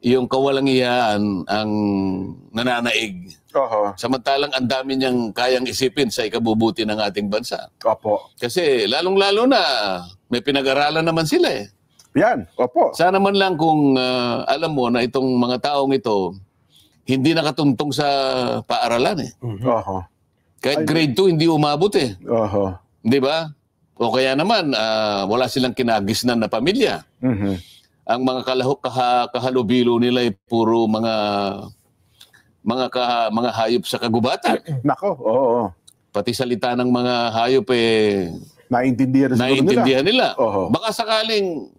yung kawalang-iyaan ang nananaig. Samantalang ang dami niyang kayang isipin sa ikabubuti ng ating bansa. Kasi lalong-lalo na may pinag-aralan naman sila eh. Yan, Sana man lang kung alam mo na itong mga taong ito hindi nakatuntong sa paaralan eh. Kahit grade 2 hindi umabot eh. Di ba? O kaya naman wala silang kinagisnan na pamilya. Ang mga kahalubilo nila ay puro mga hayop sa kagubatan. Pati salita ng mga hayop eh naiintindihan nila. Baka sakaling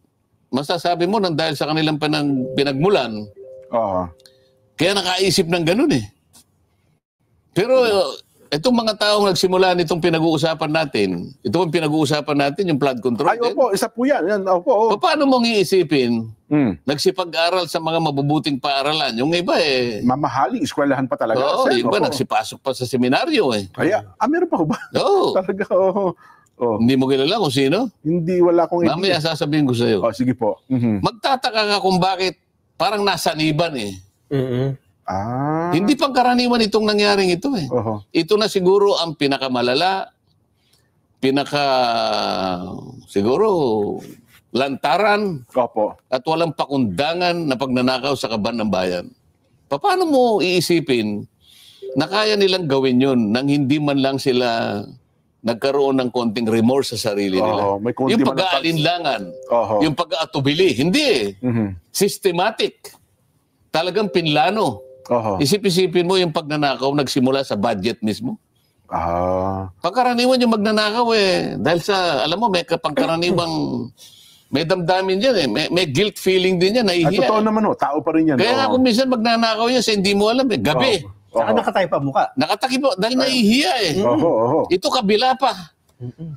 masasabi mo nang dahil sa kanilang pinagmulan. Kaya nakaisip ng ganun eh. Pero itong mga taong nagsimula nitong pinag-uusapan natin, yung flood control. Isa po yan. Paano mong iisipin? Nagsipag-aral sa mga mabubuting paaralan. Yung iba eh... Mamahaling eskwelahan pa talaga. Yung iba nagsipasok pa sa seminaryo eh. Meron pa ba? Talaga, Hindi mo kilala kung sino? Hindi, wala akong idea. Mamaya sasabihin ko sa'yo. Sige po. Magtataka ka kung bakit parang nasaniban eh. Hindi pangkaraniwan itong nangyaring ito eh. Ito na siguro ang pinakamalala, siguro lantaran at walang pakundangan na pagnanakaw sa kaban ng bayan. Paano mo iisipin na kaya nilang gawin yun nang hindi man lang sila nagkaroon ng konting remorse sa sarili nila? Yung pag-aalinlangan, yung pag-aatubili, hindi eh. Systematic. Talagang pinlano. Isip-isipin mo yung pagnanakaw nagsimula sa budget mismo. Pangkaraniwan yung magnanakaw eh. Dahil sa, alam mo, may pangkaraniwang, may damdamin dyan eh. May guilt feeling din yan, nahihiya. Totoo naman tao pa rin yan. Kaya nga kung minsan magnanakaw yan sa hindi mo alam eh, gabi. Saka nakatay pa mukha. Nakatakip po, dahil nahihiya eh. Ito kabila pa.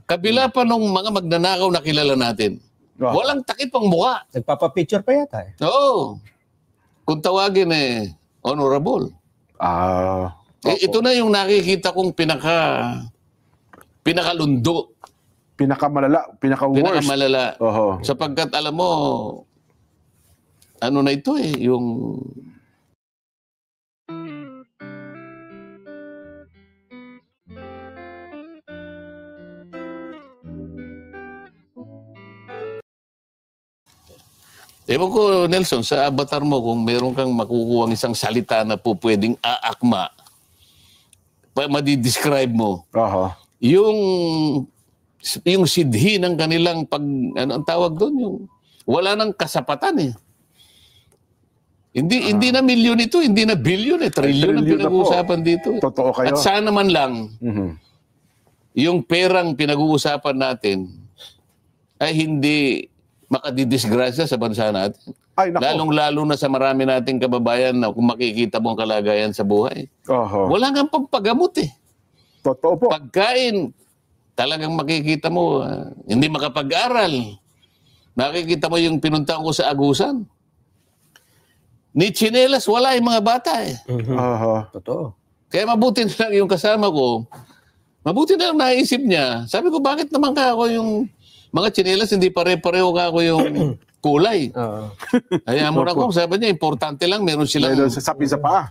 Kabila pa nung mga magnanakaw na kilala natin. Walang takip ang mukha. Nagpapapicture pa yata eh. Kung tawagin eh, honorable. Ito na yung nakikita kong pinakalundo. Pinakamalala, pinaka-worst. Pinakamalala. Sapagkat alam mo, ano na ito eh, yung... Ewan ko, Nelson, sa avatar mo, kung meron kang makukuha isang salita na po pwedeng aakma, madidescribe mo, yung sidhi ng kanilang ano ang tawag doon, yung wala nang kasapatan eh. Hindi na milyon ito, hindi na bilyon eh, trilyon ang pinag-uusapan dito. Totoo kayo. At sana man lang, yung perang pinag-uusapan natin ay hindi makadidisgrasya sa bansa natin. Lalong-lalo na sa marami nating kababayan na kung makikita mo ang kalagayan sa buhay. Wala nga pampagamot eh. Totoo po. Pagkain, talagang makikita mo, hindi makapag-aral. Nakikita mo yung pinuntahan ko sa Agusan. Ni tsinelas, wala yung mga bata eh. Totoo. Kaya mabuti na lang yung kasama ko, mabuti na lang naisip niya. Sabi ko, bakit naman ka ako yung mga tsinelas, hindi pare-pareho ka ako yung kulay. Kaya mo na ko, sabi niya, importante lang, meron silang... Meron sa sapi sa paa.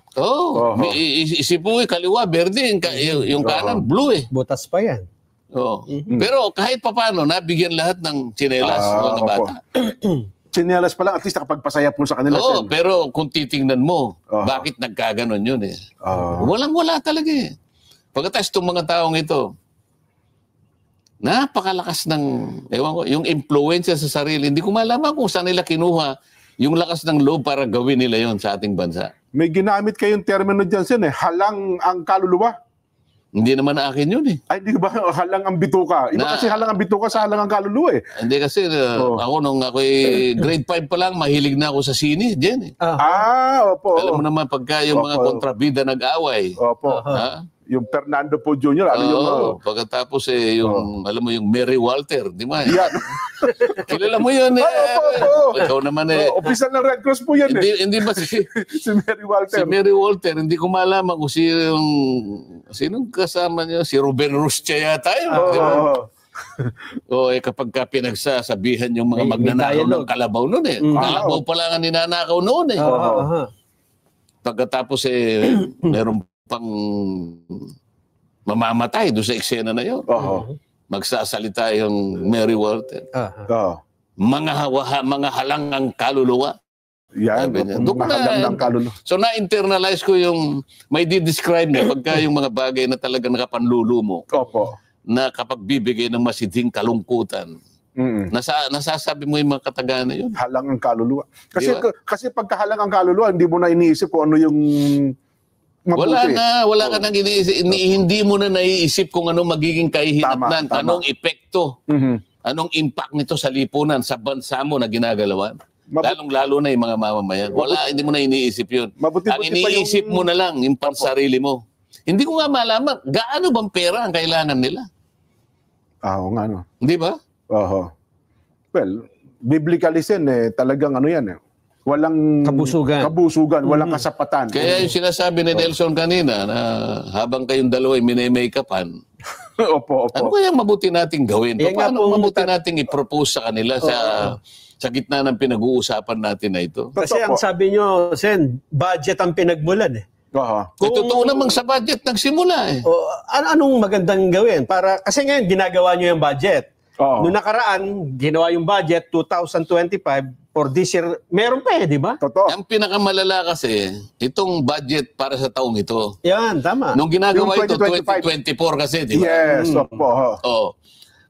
Isip mo, kaliwa, berde, yung kanan, blue eh. Butas pa yan. Pero kahit papano, nabigyan lahat ng tsinelas, mga bata. Tsinelas pa lang, at least nakapagpasaya po sa kanila. Pero kung titingnan mo, bakit nagkaganon yun eh? Walang-wala talaga eh. Pagkatapos itong mga taong ito, napakalakas ng, ewan ko, yung impluensya sa sarili. Hindi ko malaman kung saan nila kinuha yung lakas ng loob para gawin nila yon sa ating bansa. May ginamit kayong termino dyan, Sen, halang ang kaluluwa. Hindi naman akin yun eh. Ay, di ba halang ang bituka? Iba kasi halang ang bituka sa halang ang kaluluwa eh. Hindi kasi, ako nung ako'y grade 5 pa lang, mahilig na ako sa sine, dyan eh. Opo. Alam mo naman, pagka yung mga kontrabida nag-away. Opo. Yung Fernando Po Jr. Pagkatapos yung, alam mo yung Mary Walter, di ba? Yan. Kilala mo yun eh. Opo. Ikaw naman eh. Official ng Red Cross po yan eh. Hindi ba si Mary Walter? Si Mary Walter, hindi ko malaman kung sinong kasama niya. Si Ruben Rustia yata yun. O kapag ka pinagsasabihan yung mga May magnanakaw ng dialogue. kalabaw noon eh. Kalabaw pa lang ang ninanakaw noon eh. Pagkatapos meron pang mamamatay doon sa eksena na yun. Magsasalita yung Mary Walton. Mga halangang kaluluwa. Yan, Doon halang ng kaluluwa. So na-internalize ko yung may di-describe niya pagka yung mga bagay na talaga nakapanlulo mo. Opo. Na kapag bibigay ng masidhing kalungkutan, nasasabi mo yung mga kataga na yun. Halang ang kaluluwa. Kasi Di ba? kasi pagkahalang ang kaluluwa, hindi mo na iniisip kung ano yung mabuti. Wala ka nang iniisip, hindi mo na naiisip kung ano magiging kahihinatnan, Tama. anong epekto, anong impact nito sa lipunan, sa bansa mo na ginagalawan. Lalong-lalo na yung mga mamamayan. Hindi mo na iniisip yun. Ang iniisip mo na lang, yung pansarili mo. Hindi ko nga malaman, gaano bang pera ang kailangan nila? Oo nga, no. Di ba? Well, biblically talagang ano yan eh. Walang kabusugan, walang kasapatan. Kaya yung sinasabi ni Nelson kanina na habang kayong dalawa ay minay-make-upan, opo. ano kaya mabuti nating gawin? Paano mabuti nating i-propose sa kanila sa gitna ng pinag-uusapan natin na ito? Kasi ang sabi nyo, Sen, budget ang pinagmulan eh. Totoo namang sa budget nagsimula eh. Anong magandang gawin? Kasi ngayon, ginagawa nyo yung budget. Noong nakaraan, ginawa yung budget, 2025, for this year, meron pa di ba? Totoo. Ang pinakamalala kasi, itong budget para sa taong ito. Yan, tama. Nung ginagawa Yung ito, 2024 kasi, di ba? Yes, opo.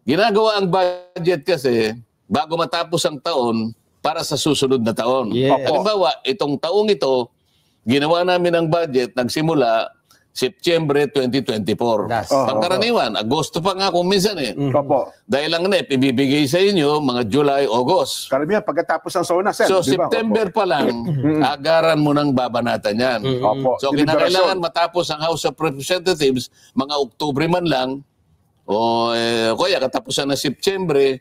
Ginagawa ang budget kasi, bago matapos ang taon, para sa susunod na taon. Yes. Halimbawa, itong taong ito, ginawa namin ang budget, nagsimula September 2024. Pangkaraniwan, Agosto pa nga kung minsan eh. Opo. Dahil ang NEP, ibibigay sa inyo mga July, August. Karamihan, pagkatapos ng SONA, Sen. So, di ba? September pa lang, agaran mo ng babanatan yan. Opo. So, kinakailangan matapos ang House of Representatives, mga Oktubre man lang, kaya katapusan na September,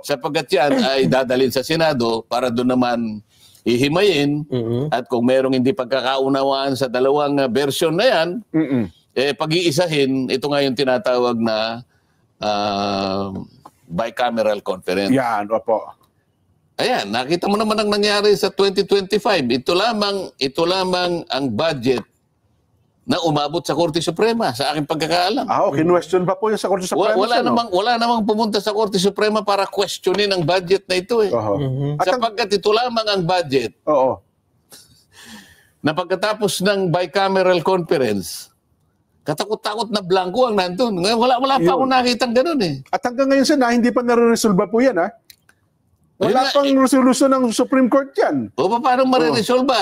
sapagkat yan ay dadalhin sa Senado para doon naman ihimayin at kung merong hindi pagkakaunawaan sa dalawang version na yan, pag-iisahin, ito nga yung tinatawag na bicameral conference. Yan, opo. Ayan, nakita mo naman ang nangyari sa 2025. Ito lamang ang budget na umabot sa Korte Suprema, sa aking pagkakaalam. Kinwestiyon pa po yung sa Korte Suprema. Wala namang pumunta sa Korte Suprema para questionin ang budget na ito eh. Sapagkat ito lamang ang budget na pagkatapos ng bicameral conference, katakot-takot na blanco ang nandun. Ngayon, wala pa akong nakitang ganun eh. At hanggang ngayon, Sen, hindi pa nare-resolve po yan, ha? Wala pang resolution ng Supreme Court yan. Paano mariresolve?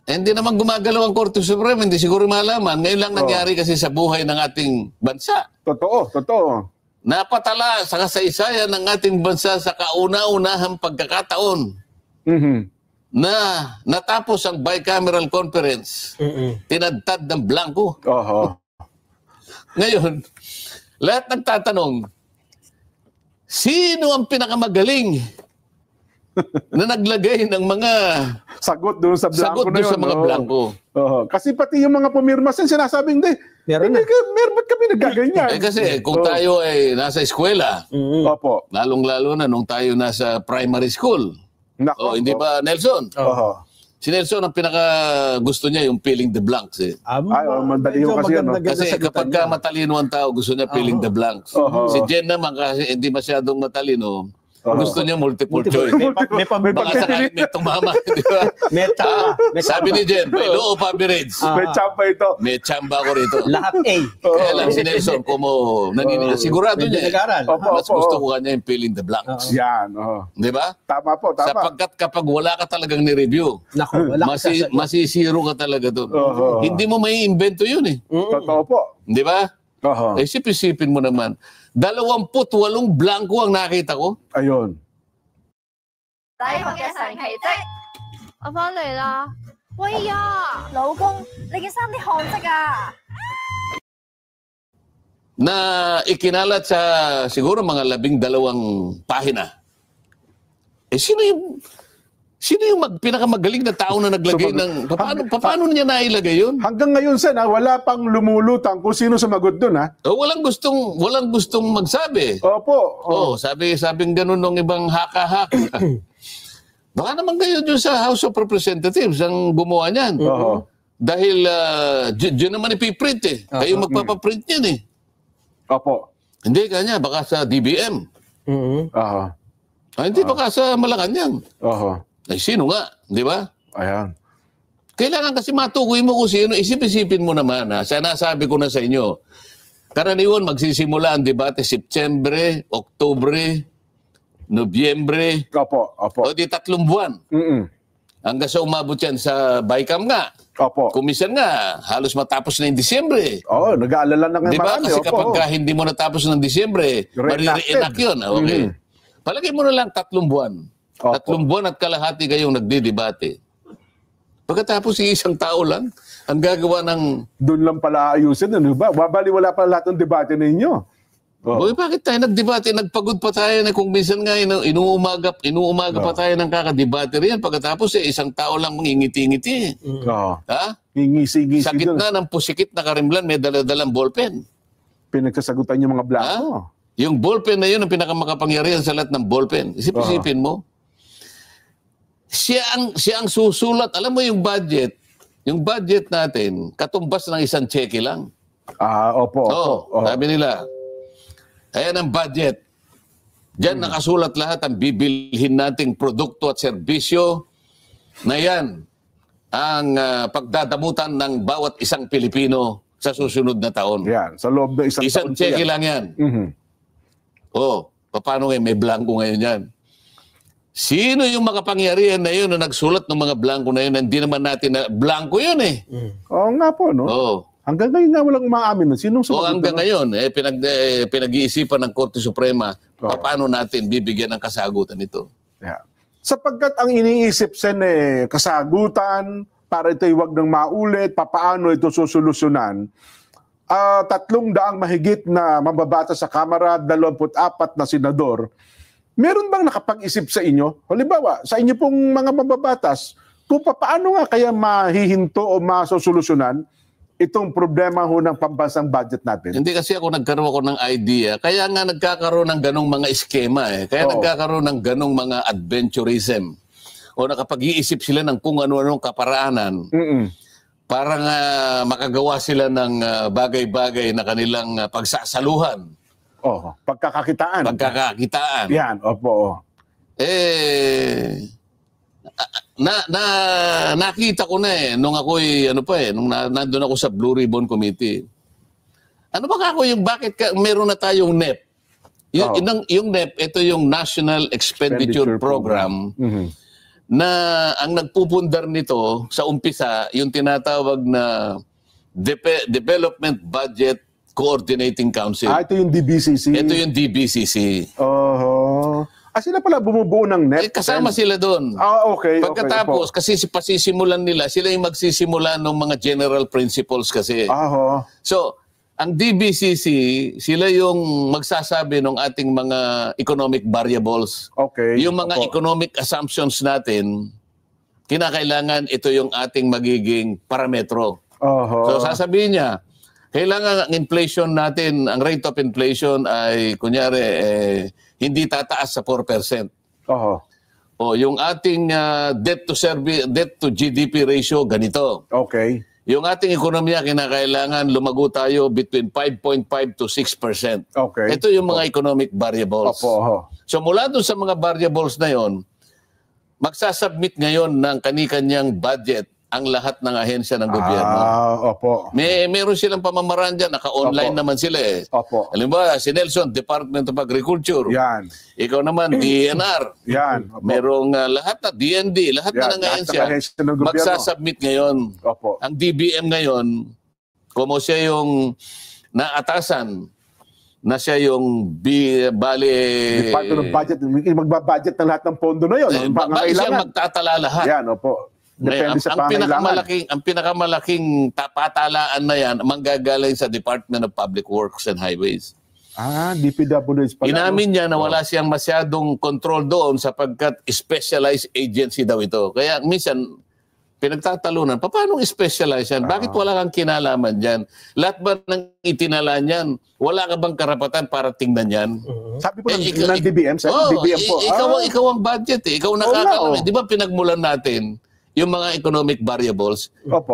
Hindi naman gumagalaw ang Korte Suprema, hindi siguro malaman. Ngayon lang nangyari kasi sa buhay ng ating bansa. Totoo. Napatala sa kasaysayan ng ating bansa sa kauna-unahang pagkakataon na natapos ang bicameral conference, tinadtad ng blanco. Ngayon, lahat nagtatanong, sino ang pinakamagaling na naglagay ng mga sagot doon sa blanco na yun. Sa mga blanco. Kasi pati yung mga pumirma, sinasabing, meron ba't kami nagaganyan? Kasi kung tayo ay nasa eskwela, lalong-lalo na nung tayo nasa primary school. Hindi ba, Nelson? Si Nelson, ang pinaka-gusto niya yung filling the blanks eh. Madali yung kasi yan. Kasi kapag ka matalino ang tao, gusto niya filling the blanks. Si Jen naman, kasi hindi masyadong matalino, gusto niya multiple choice. May Baka sakalit may tumama, di ba? Sabi ni Jen, may low of average. May chamba ito. May chamba ko rito. Lahat A. Kaya lang si Nelson, sigurado niya. Mas gusto ko kanya yung filling the blanks. Yan. Di ba? Tama po, tama. Sapagkat kapag wala ka talagang ni-review, masisiro ka talaga doon. Hindi mo may invento yun eh. Totoo po. Di ba? Isip-isipin mo naman. 28 blanco ang nakita ko. Ayun. 大學嘅神奇蹟，我翻嚟啦！喂呀，老公，你件衫啲汗漬啊！ Na ikinalat sa siguro mga 12 pahina. Sino yung pinakamagaling na tao na naglagay ng... Paano niya nailagay yun? Hanggang ngayon, Sen, wala pang lumulutang kung sino sumagot doon, ha? Walang gustong magsabi. Opo. Sabing ganun ng ibang haka-haka. Baka naman kayo dyan sa House of Representatives ang gumawa niyan. Dahil dyan naman ipiprint eh. Kayo magpapaprint yan eh. Opo. Hindi kanya, baka sa DBM. Hindi, baka sa Malacanang. Ay, sino nga? Di ba? Ayan. Kailangan kasi matukoy mo kung sino. Isip-isipin mo naman, ha? Sana sabi ko na sa inyo. Karaniwan, magsisimula ang debate September, Oktubre, Nobyembre. Opo. O di 3 buwan. Hanggang sa umabot yan sa BICAM nga. Opo. Kumisan nga, halos matapos na yung Disyembre. Nag-aalala na nga diba? marami. Kasi kapag hindi mo natapos ng Disyembre, marire-enact yun. Okay. Palagay mo na lang 3 buwan. 3 buwan at kalahati kayong nagdidebate. Pagkatapos isang tao lang, ang gagawa ng... Doon lang pala ayusin, ano ba? Babaliwala pa lahat ng debate ninyo. Bakit tayo nagdebate? Nagpagod pa tayo na kung minsan nga inuumaga pa tayo ng kakadebate riyan. Pagkatapos isang tao lang mangingiti-ngiti. Ha? Ngingisi-ngisi. Sa gitna ng pusikit na karimlan, may dala-dalang ballpen. Pinagsasagutan yung mga blanco. Yung ballpen na yun ang pinakamakapangyarihan sa lahat ng ballpen. Isip-isipin mo. Siya ang susulat. Alam mo yung budget natin, katumbas ng isang cheque lang. Opo. Sabi nila, ayan ang budget. Diyan nakasulat lahat ang bibilhin nating produkto at serbisyo na yan ang pagdadamutan ng bawat isang Pilipino sa susunod na taon. Yan, sa loob ng isang taon. Isang cheque lang yan. Paano ngayon? May blanco ngayon yan. Sino yung makapangyarihan na yun na nagsulat ng mga blanco na yun? Hindi naman natin na... Blanco yun eh. Oo nga po, no? Hanggang ngayon nga walang umaamin. Sinong sumagot? Hanggang ngayon, pinag-iisipan ng Korte Suprema, paano natin bibigyan ng kasagutan ito? Sapagkat ang iniisip, Sen, kasagutan, para ito'y wag nang maulit, paano ito susolusyonan, 300 mahigit na mababata sa Kamara, 24 na senador. Meron bang nakapag-isip sa inyo? Halimbawa, sa inyo pong mga mababatas, kung paano nga kaya mahihinto o masosolusyonan itong problema ho ng pambansang budget natin? Hindi kasi nagkaroon ako ng idea. Kaya nga nagkakaroon ng ganong mga eskema eh. Kaya nagkakaroon ng ganong mga adventurism. O nakapag-iisip sila ng kung ano-anong kaparaanan para nga makagawa sila ng bagay-bagay na kanilang pagsasaluhan. Pagkakakitaan. Yan, opo. Nakita ko na nung ako'y, nung nandun ako sa Blue Ribbon Committee. Ano ba ako bakit meron na tayong NEP? Yung NEP, ito yung National Expenditure Program na ang nagpupundar nito sa umpisa, yung tinatawag na Development Budget Coordinating Council. Ito yung DBCC? Ito yung DBCC. Sila pala bumubuo ng NEP? Kasama sila doon. Okay. Pagkatapos, kasi pasisimulan nila, sila yung magsisimula ng mga general principles kasi. So, ang DBCC, sila yung magsasabi ng ating mga economic variables. Yung mga economic assumptions natin, kinakailangan ito yung ating magiging parametro. So, sasabihin niya, kailangan ang inflation natin, ang rate of inflation ay, kunyari, hindi tataas sa 4%. Yung ating debt to GDP ratio, ganito. Yung ating ekonomiya, kinakailangan lumago tayo between 5.5 to 6%. Ito yung mga economic variables. So mula doon sa mga variables na yon, magsasubmit ngayon ng kani-kanyang budget ang lahat ng ahensya ng gobyerno. Meron silang pamamaraan dyan. Naka-online naman sila eh. Halimbawa, si Nelson, Department of Agriculture. Ikaw naman, DNR. Merong lahat na, DND, lahat na ng ahensya. Magsasubmit ngayon. Ang DBM ngayon, como siya yung naatasan, na siya yung Department of Budget, magbabudget ng lahat ng pondo na yun. Bakit siya magtatala lahat? Depende sa ang pinakamalaking patalaan na yan manggagaling sa Department of Public Works and Highways. DPWH pala. Inamin niya na wala siyang masyadong control doon sapagkat specialized agency daw ito. Kaya minsan, pinagtatalunan, paano specialized yan? Bakit wala kang kinalaman dyan? Lahat ba ng itinala niyan? Wala ka bang karapatan para tingnan yan? Sabi po ng DBM, sir. DBM po. Ikaw ang budget eh. Ikaw nakakalaman. Di ba pinagmulan natin yung mga economic variables,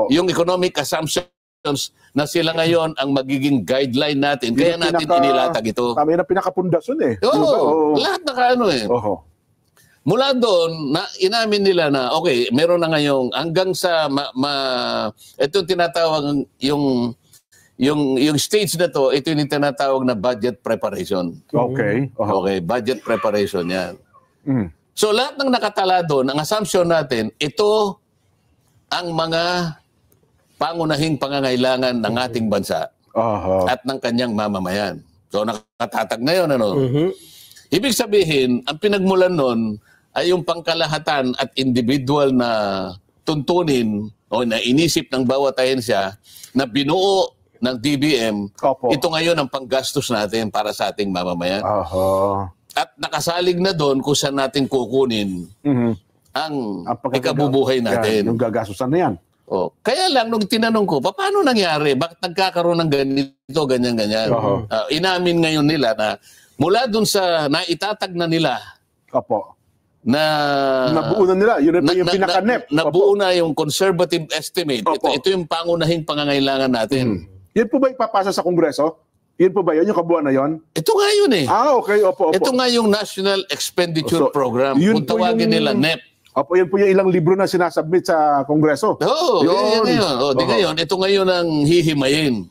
yung economic assumptions na sila ngayon ang magiging guideline natin. Kaya natin inilatag ito. Tama yun ang pinakapundasyon eh. Lahat nakaano eh. Mula doon, inamin nila na, okay, meron na ngayong hanggang sa, ito tinatawag, yung stage na to, ito yung tinatawag na budget preparation. Okay, budget preparation yan. So lahat ng nakatala doon, ang assumption natin, ito ang mga pangunahing pangangailangan ng ating bansa at ng kanyang mamamayan. So nakatatag na yun, ano? Ibig sabihin, ang pinagmulan nun ay yung pangkalahatan at individual na tuntunin o na inisip ng bawat ahensya na binuo ng DBM, ito ngayon ang panggastos natin para sa ating mamamayan. At nakasalig na doon kung saan natin kukunin ang ikabubuhay natin. Yung gagastusan na yan. Kaya lang, nung tinanong ko, paano nangyari? Bakit nagkakaroon ng ganito, ganyan-ganyan? Inamin ngayon nila na mula doon sa naitatag na nila, nabuo na nila. Yun yung pinaka-NEP. Nabuo na yung conservative estimate. Ito yung pangunahing pangangailangan natin. Yan po ba ipapasa sa Kongreso? Yun po ba yun? Yung kabuuan na yun? Ito nga yun eh. Okay. Ito nga yung National Expenditure Program. Kung tawagin nila NEP. Yan po yung ilang libro na sinasubmit sa Kongreso. Yan ngayon. Ngayon, ito ngayon ang hihimayin.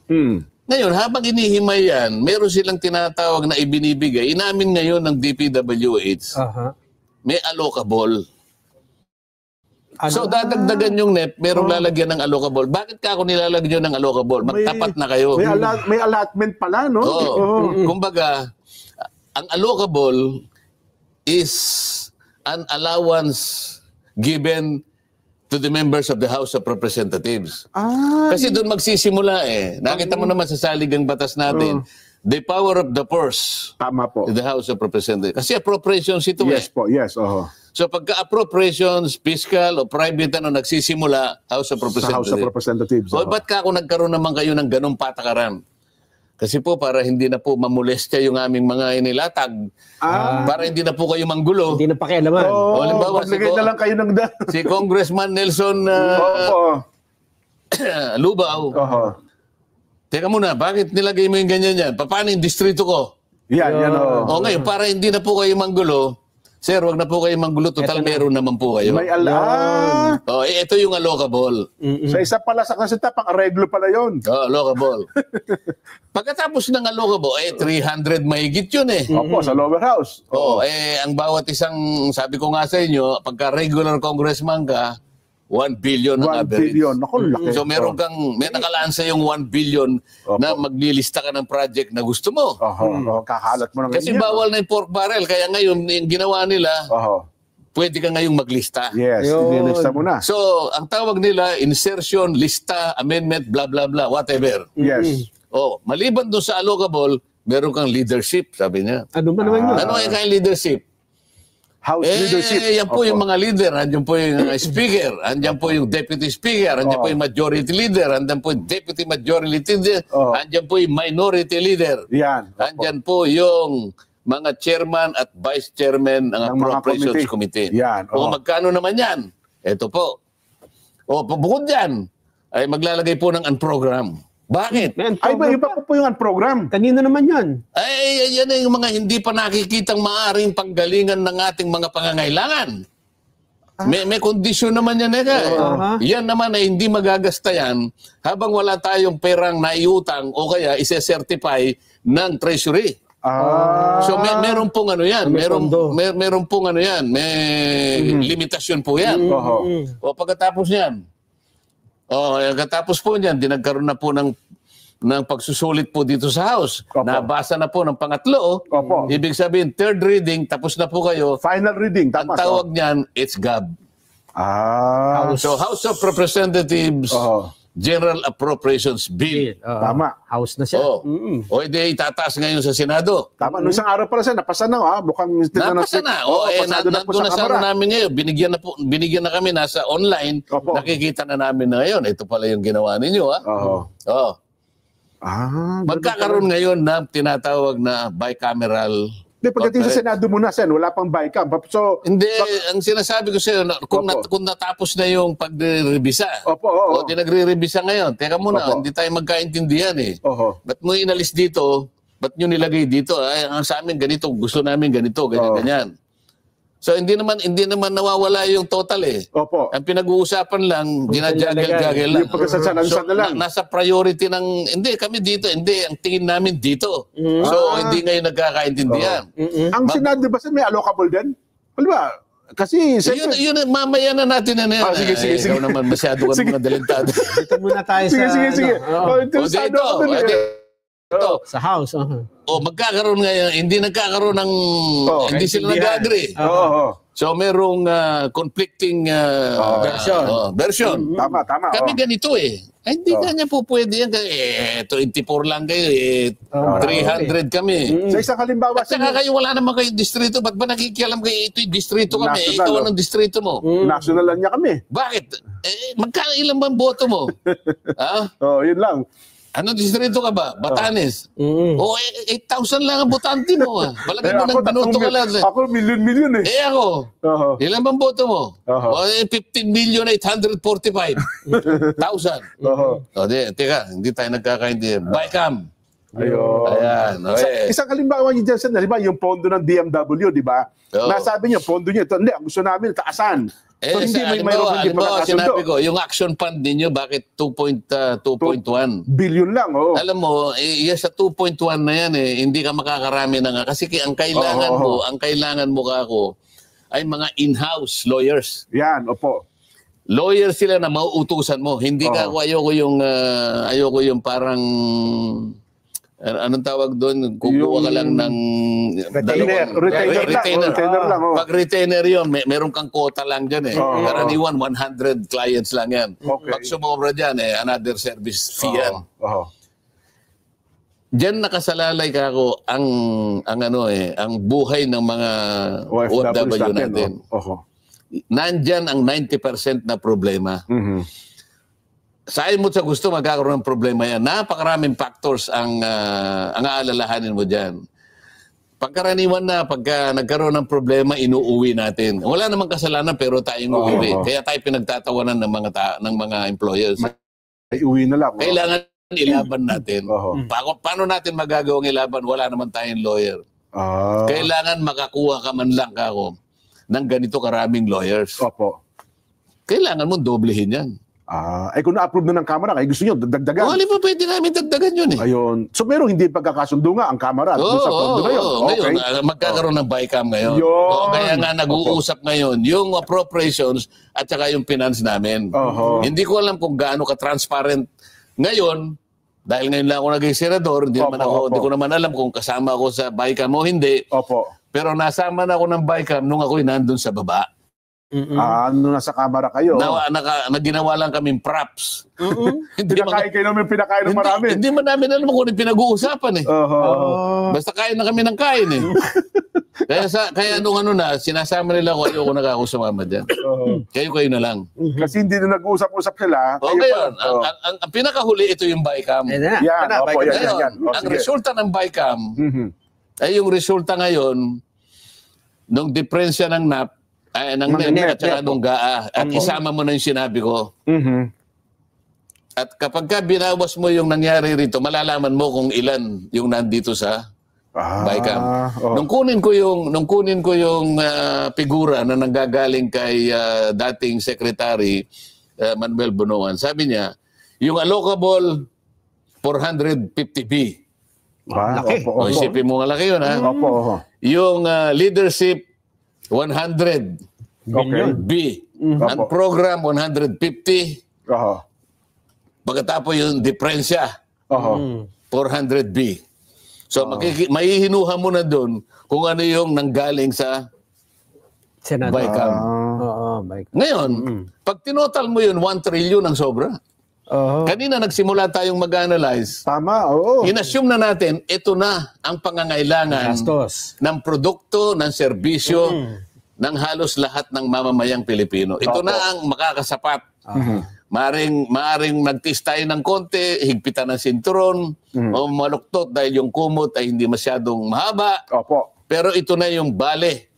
Ngayon, habang inihimay yan, meron silang tinatawag na ibinibigay. Inamin ngayon ng DPWH. May allocable. So, dadagdagan yung NEP, merong lalagyan ng allocable. Bakit ka ako nilalagyan ng allocable? Magtapat na kayo. May allotment pala, no? Kumbaga, ang allocable is an allowance given to the members of the House of Representatives. Kasi doon magsisimula eh. Nakita mo naman sa saligang batas natin, the power of the purse. Tama po. The House of Representatives. Kasi appropriations ito Yes. So pagka appropriations, fiscal o private nagsisimula, House of Representatives. Sa House of Representatives. Ba't ka ako nagkaroon naman kayo ng ganong patakaran? Kasi po para hindi na po mamolestya yung aming mga inilatag. Para hindi na po kayo manggulo. Hindi na pakialaman. Halimbawa, na lang kayo ng si Congressman Nelson Lubaw. Teka muna, bakit nilagay mo yung ganyan yan? Paano yung distrito ko? Yan. Ngayon, para hindi na po kayo manggulo, sir, wag na po kayo manggulo. Total, meron naman po kayo. May ito yung allocable. Sa isa pala sa kasita, pang-areglo pala yun. Allocable. Pagkatapos ng allocable, 300 mahigit yun eh. Sa lower house. Ang bawat isang, sabi ko nga sa inyo, pagka regular congressman ka, 1 billion ang average. 1 billion. Naku, laki. So may nakalaan sa yung 1 billion na maglilista ka ng project na gusto mo. Kakalat mo ng Kasi bawal na yung pork barrel. Kaya ngayon, yung ginawa nila, pwede ka ngayong maglista. Yes, nilista mo na. So, ang tawag nila, insertion, lista, amendment, blah, blah, blah, whatever. Yes. Maliban doon sa allocable, meron kang leadership, sabi niya. Ano ba naman yun? Ano yung kayong leadership? House leadership. Yan po yung mga leader. Andiyan po yung speaker. Andiyan po yung deputy speaker. Andiyan po yung majority leader. Andiyan po yung deputy majority leader. Andiyan po yung minority leader. Yan. Andiyan po yung mga chairman at vice chairman ng appropriations committee. Yan. Magkano naman yan? Ito po. Bukod yan, ay maglalagay po ng unprogram. Bakit? Iba po yung program. Kanino naman yan? Yan ay yung mga hindi pa nakikitang maaring panggalingan ng ating mga pangangailangan. May kondisyon naman yan. Yan naman ay hindi magagasta yan habang wala tayong perang naiutang o kaya ise-certify ng treasury. So meron pong ano yan. Meron pong ano yan. May limitasyon po yan. Pagkatapos yan, katapos po niyan, dinagkaroon na po ng pagsusulit po dito sa House. Nabasa na po ng pangatlo. Ibig sabihin, third reading, tapos na po kayo. Final reading. Ang tawag niyan, it's GAB. So House of Representatives General Appropriations Bill. Tama. House na siya. O hindi itataas ngayon sa Senado. Tama. Noong isang araw pala siya, napasa na, mukhang... Napasa na. Nandun na sa namin ngayon. Binigyan na kami, nasa online. Opo. Nakikita na namin na ngayon. Ito pala yung ginawa ninyo. Magkakaroon ngayon na tinatawag na bicameral. Hindi, pagdating sa Senado muna, Sen, wala pang BICAM. So, hindi, ang sinasabi ko sa'yo, kung natapos na yung pagre-revisa, o di nagre-revisa ngayon, teka muna, hindi tayo magkaintindihan eh. Ba't mo inalis dito? Ba't nyo nilagay dito? Ay, ang sa amin ganito, gusto namin ganito, ganyan. So hindi naman nawawala yung total eh. Ang pinag-uusapan lang, ginajagel-jagel lang. Yung pagkasansan na lang. Nasa priority ng, hindi kami dito, hindi, ang tingin namin dito. So hindi ngayon nagkakaintindihan. Ang Senado ba may allocable din? Alam ba? Kasi yun, mamaya na natin na yan. Sige. Ikaw naman masyado ka mga dalintado. Dito muna tayo Sige. Ito. Sa House. Magkakaroon ngayon, hindi nagkakaroon ng, hindi sila nag-agree. So merong conflicting version. Tama. Kami ganito eh. Ay, hindi kanya po pwede yan. 24 lang kayo eh. 300 kami. Sa isang halimbawa... At saka kayo wala naman kayong distrito. Ba't ba nakikialam kayo ito'y distrito kami? Ikaw ang distrito mo. National lang niya kami. Bakit? Magkano ilang bang boto mo? Yun lang. Anong distrito ka ba? Batanes. 8,000 lang ang botante mo. Palagay mo ng binoto ka lang. Ako, milyon eh. Ako. Ilan bang boto mo? 15,845,000. Teka, hindi tayo nagkakaintindihan. BICAM. Ayan. Isang halimbawa niyo dyan, halimbawa yung pondo ng DMW, di ba? Nasabi niyo, pondo niyo ito. Hindi, ang gusto namin, taasan. So hindi halimbawa, sinabi ko, yung action fund ninyo, bakit 2.1? Billion lang, Alam mo, sa 2.1 na yan hindi ka makakarami na nga. Kasi ang kailangan mo kako ay mga in-house lawyers. Yan, opo. Lawyers sila na mauutusan mo. Hindi ka ayoko yung parang anong tawag doon? Kukuha ka lang ng retainer lang. Pag retainer yun, meron kang quota lang dyan eh. Karaniwan, 100 clients lang yan. Pag sumobra dyan, another service fee yan. Diyan nakasalalay ka ako ang buhay ng mga OFW natin. Nandyan ang 90% na problema. Sa mo sa gusto, magkakaroon ng problema yan. Napakaraming factors ang aalalahanin mo dyan. Pagkaraniwan na, pagka nagkaroon ng problema, inuuwi natin. Wala namang kasalanan, pero tayong uuwi. Kaya tayo pinagtatawanan ng mga employers. Ay, uwi na lang. Kailangan ilaban natin. Paano natin magagawang ilaban? Wala naman tayong lawyer. Kailangan makakuha ka man lang kako ng ganito karaming lawyers. Kailangan mo doblehin yan. Kung na-approve na ng Kamara, gusto nyo, dagdagan. Wala pa pwede namin dagdagan yun eh. Ayun. So merong hindi pagkakasundo nga ang Kamara doon sa pondo na yun. Ngayon, magkakaroon ng BICAM ngayon. Kaya nga nag-uusap ngayon yung appropriations at saka yung finance namin. Hindi ko alam kung gaano ka-transparent ngayon, dahil ngayon lang ako naging senador, hindi ko naman alam kung kasama ako sa BICAM o hindi. Pero nasama na ako ng BICAM nung ako'y nandun sa baba. Ano nasa Kamara kayo? Ginawa lang kaming props. Pinakain kayo namin, pinakain ng marami. Hindi man namin alam kung pinag-uusapan eh. Basta kain na kami ng kain eh. Kaya nung sinasama nila ko, ayoko na ako sumama dyan. Kayo na lang. Kasi hindi na nag-uusap-usap sila. Ngayon, ang pinakahuli, ito yung BICAM. Yan. Ang resulta ng BICAM, ay yung resulta ngayon, nung diferensya ng NAP, ng NEP at saka nung GAA, at isama mo na yung sinabi ko. At kapag binawas mo yung nangyari rito, malalaman mo kung ilan yung nandito sa BICAM. Nung kunin ko yung figura na nanggagaling kay dating Secretary Manuel Bunuan, sabi niya, yung allocable 450B. Laki. Isipin mo nga laki yun, ha? Yung leadership 100 B. Ang program 150. Pagkatapos yung diferensya 400B. So mahihinuha mo na doon kung ano yung nanggaling sa BICAM. Ngayon, pag tinotal mo yun, 1 trillion ang sobra. Kanina nagsimula tayong mag-analyze. Tama, oo. Inassume na natin, ito na ang pangangailangan ng produkto, ng serbisyo, ng halos lahat ng mamamayang Pilipino. Ito na ang makakasapat. Maaring magtis tayo ng konti, higpitan ng sinturon, o maluktot dahil yung kumot ay hindi masyadong mahaba. Pero ito na yung bale,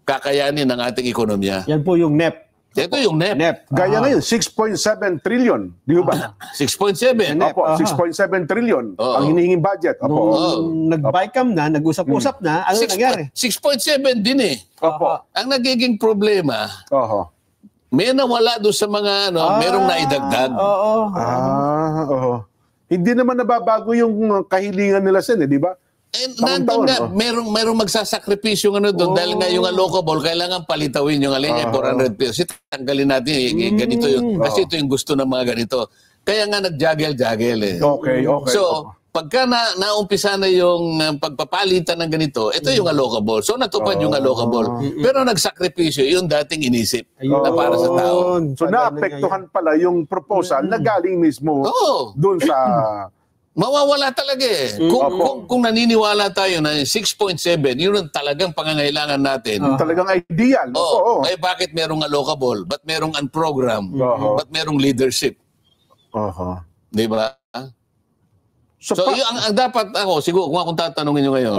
kakayanin ng ating ekonomiya. Yan po yung NEP. Ito yung NEP. Gaya ngayon, 6.7 trillion. Di ba? 6.7. Opo, 6.7 trillion ang hinihinging budget. Opo. Nag-BICAM na, nag-usap-usap na, ano nangyari? 6.7 din eh. Opo. Ang nagiging problema, may nawala doon sa mga merong naidagdag. Hindi naman nababago yung kahilingan nila Sen, di ba? Nandun nga, merong magsasakripisyo doon dahil nga yung allocable, kailangan palitawin yung alin 400 pesos. Tanggalin natin, ganito yun. Kasi ito yung gusto ng mga ganito. Kaya nga nag-jaggle-jaggle eh. Okay. So, pagka naumpisa na yung pagpapalitan ng ganito, ito yung allocable. So, natupad yung allocable. Pero nagsakripisyo, yung dating inisip na para sa tao. So, naapektuhan pala yung proposal na galing mismo doon sa... Mawawala talaga eh. Kung naniniwala tayo na 6.7, yun ang talagang pangangailangan natin. Talagang ideal. Eh bakit merong allocable? Ba't merong unprogram? Ba't merong leadership? Di ba? So yung ang dapat ako, siguro kung tatanungin nyo ngayon.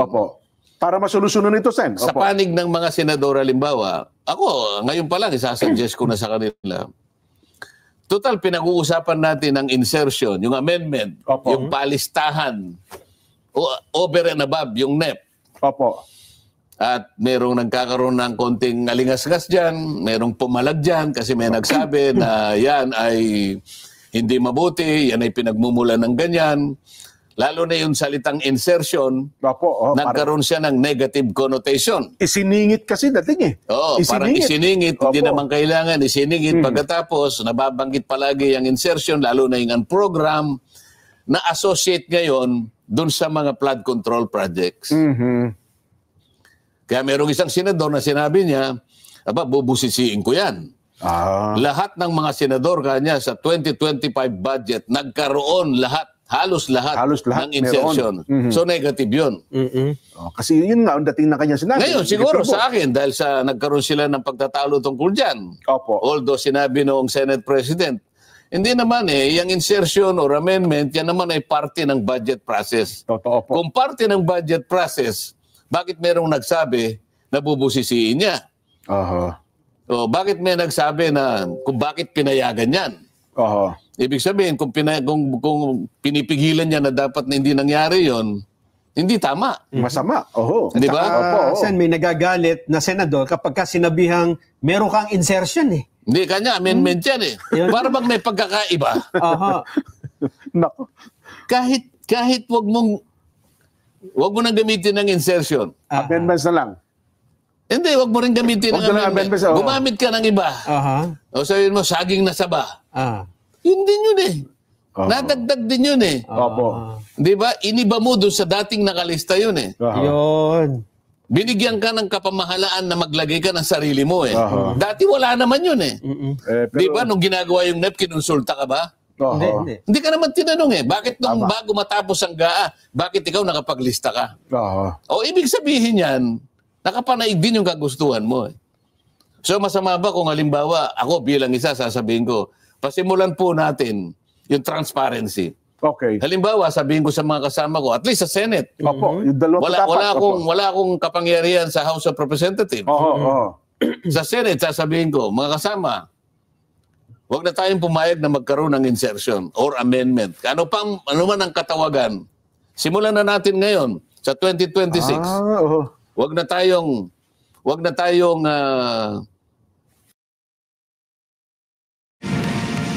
Para masolusyonan ito, Sen. Sa panig ng mga senador, halimbawa, ako, ngayon pa lang, isasuggest ko na sa kanila. Total, pinag-uusapan natin ang insertion, yung amendment, yung palistahan, over and above, yung NEP. At merong nagkakaroon ng konting alingasgas dyan, merong pumalag dyan kasi may nagsabi na yan ay hindi mabuti, yan ay pinagmumulan ng ganyan. Lalo na yung salitang insertion, nagkaroon siya ng negative connotation. Isiningit kasi dating eh. Parang isiningit, hindi naman kailangan isiningit. Pagkatapos, nababanggit palagi yung insertion, lalo na yung program na associate ngayon dun sa mga flood control projects. Kaya merong isang senador na sinabi niya, bubusisiin ko yan. Lahat ng mga senador kanya sa 2025 budget, nagkaroon halos lahat ng insertion. So negative yun. Kasi yun nga, ang dating na kanya sinabi. Ngayon, siguro sa akin, dahil nagkaroon sila ng pagtatalo tungkol dyan. Although sinabi noong Senate President, hindi naman yung insertion or amendment, yan naman ay parte ng budget process. Kung parte ng budget process, bakit merong nagsabi na bubusisiin niya? Bakit may nagsabi na kung bakit pinayagan yan? Ibig sabihin, kung pinipigilan niya na dapat na hindi nangyari yon, hindi tama. Masama. Di ba? Sen, may nagagalit na senador kapag sinabihang meron kang insertion eh. Hindi, kanya amendment yan eh. Para bang may pagkakaiba. Kahit wag mo nang gamitin ng insertion. Amendments na lang. Hindi, wag mo rin gamitin ng amendment. Gumamit ka ng iba. O sabihin mo, saging na saba. Yun din yun eh. Nadagdag din yun eh. Di ba? Iniba mo doon sa dating nakalista yun eh. Yun. Binigyan ka ng kapamahalaan na maglagay ka ng sarili mo eh. Dati wala naman yun eh. Di ba? Nung ginagawa yung NEP, kinonsulta ka ba? Hindi ka naman tinanong eh. Bakit nung bago matapos ang GAA, bakit ikaw nakapaglista ka? O ibig sabihin yan, nakapanaig din yung kagustuhan mo eh. So masama ba kung halimbawa, ako bilang isa sasabihin ko, pasimulan po natin yung transparency. Halimbawa, sabihin ko sa mga kasama ko, at least sa Senate. Wala akong kapangyarihan sa House of Representatives. Sa Senate, sasabihin ko, mga kasama, huwag na tayong pumayag na magkaroon ng insertion or amendment. Ano man ang katawagan, simulan na natin ngayon sa 2026. Huwag na tayong